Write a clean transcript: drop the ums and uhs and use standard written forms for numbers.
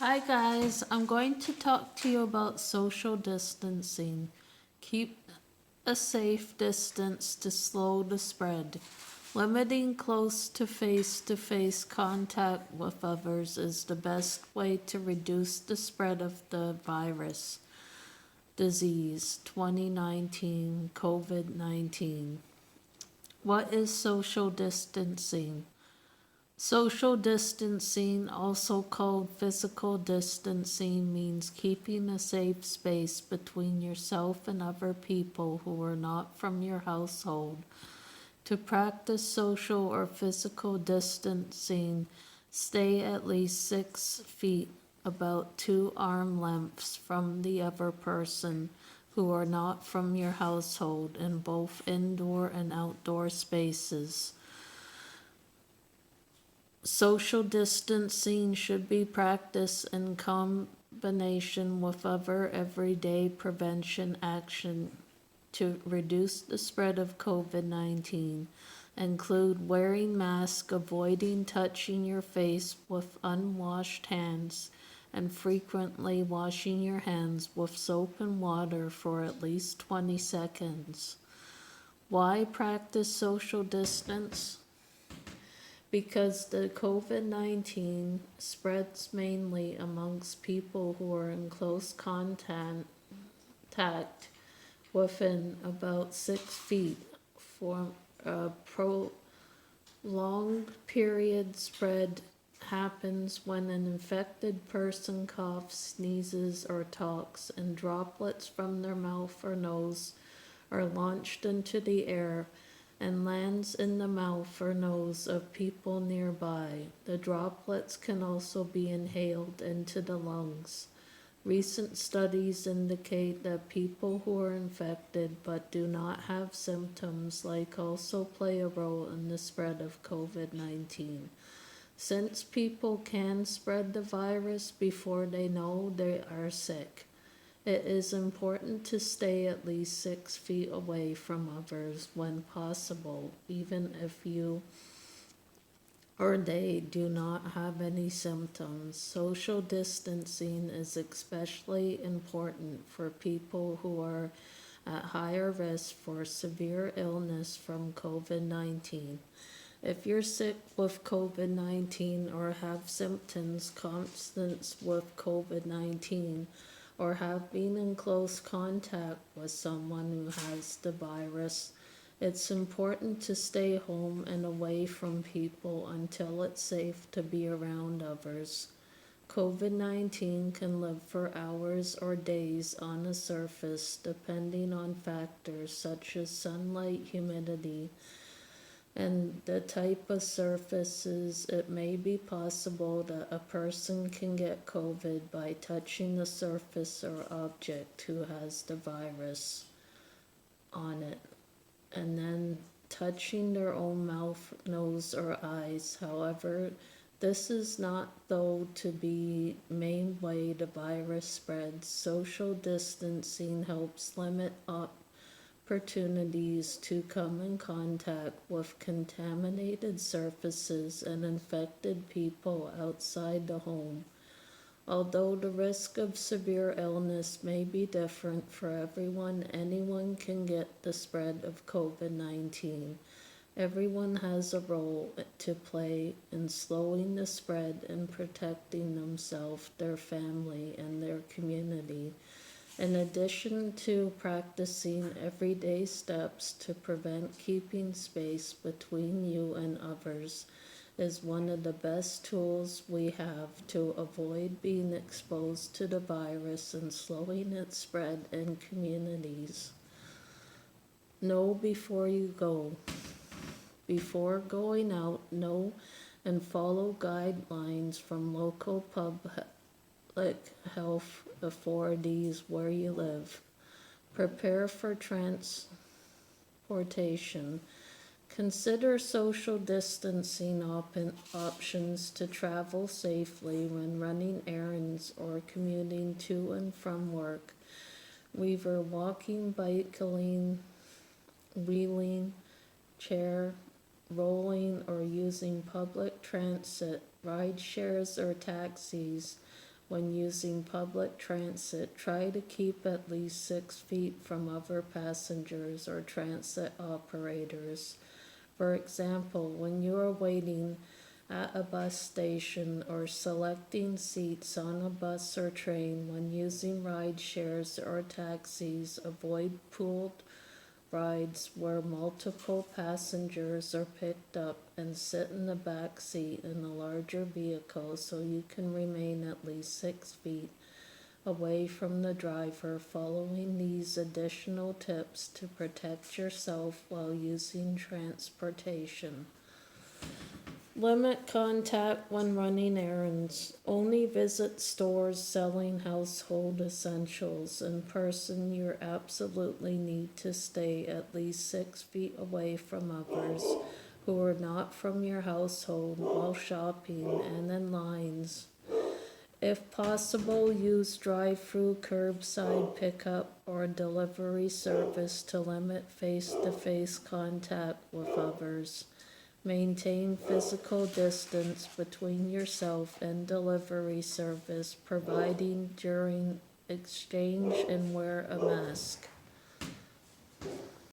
Hi guys, I'm going to talk to you about social distancing. Keep a safe distance to slow the spread. Limiting close to face contact with others is the best way to reduce the spread of the virus. Disease 2019 COVID 19. What is social distancing? Social distancing, also called physical distancing, means keeping a safe space between yourself and other people who are not from your household. To practice social or physical distancing, stay at least 6 feet, about 2 arm lengths, from the other person who are not from your household in both indoor and outdoor spaces. Social distancing should be practiced in combination with other everyday prevention action to reduce the spread of COVID 19. Include wearing masks, avoiding touching your face with unwashed hands, and frequently washing your hands with soap and water for at least 20 seconds. Why practice social distance? Because the COVID 19 spreads mainly amongst people who are in close contact within about 6 feet. For a prolonged period, spread happens when an infected person coughs, sneezes, or talks, and droplets from their mouth or nose are launched into the air and lands in the mouth or nose of people nearby. The droplets can also be inhaled into the lungs. Recent studies indicate that people who are infected but do not have symptoms like also play a role in the spread of COVID 19. Since people can spread the virus before they know they are sick, it is important to stay at least 6 feet away from others when possible, even if you or they do not have any symptoms. Social distancing is especially important for people who are at higher risk for severe illness from COVID 19. If you're sick with COVID 19 or have symptoms constant with COVID 19, or have been in close contact with someone who has the virus, it's important to stay home and away from people until it's safe to be around others. COVID 19 can live for hours or days on a surface depending on factors such as sunlight, humidity, and the type of surfaces. It may be possible that a person can get COVID by touching the surface or object who has the virus on it, and then touching their own mouth, nose, or eyes. However, this is not though to be main way the virus spreads. Social distancing helps limit opportunities to come in contact with contaminated surfaces and infected people outside the home. Although the risk of severe illness may be different for everyone, anyone can get the spread of COVID 19. Everyone has a role to play in slowing the spread and protecting themselves, their family, and their community. In addition to practicing everyday steps to prevent keeping space between you and others is one of the best tools we have to avoid being exposed to the virus and slowing its spread in communities. Know before you go. Before going out, know and follow guidelines from local public health authorities where you live. Prepare for transportation. Consider social distancing options to travel safely when running errands or commuting to and from work. Whether walking, biking, wheeling, chair, rolling, or using public transit, ride shares, or taxis, When using public transit, try to keep at least 6 feet from other passengers or transit operators. For example, when you are waiting at a bus station or selecting seats on a bus or train, when using ride shares or taxis, avoid pooled rides where multiple passengers are picked up, and sit in the back seat in a larger vehicle so you can remain at least 6 feet away from the driver. Following these additional tips to protect yourself while using transportation. Limit contact when running errands. Only visit stores selling household essentials in person. You absolutely need to stay at least 6 feet away from others who are not from your household while shopping and in lines. If possible, use drive-through, curbside pickup, or delivery service to limit face-to-face contact with others. Maintain physical distance between yourself and delivery service, providing during exchange, and wear a mask.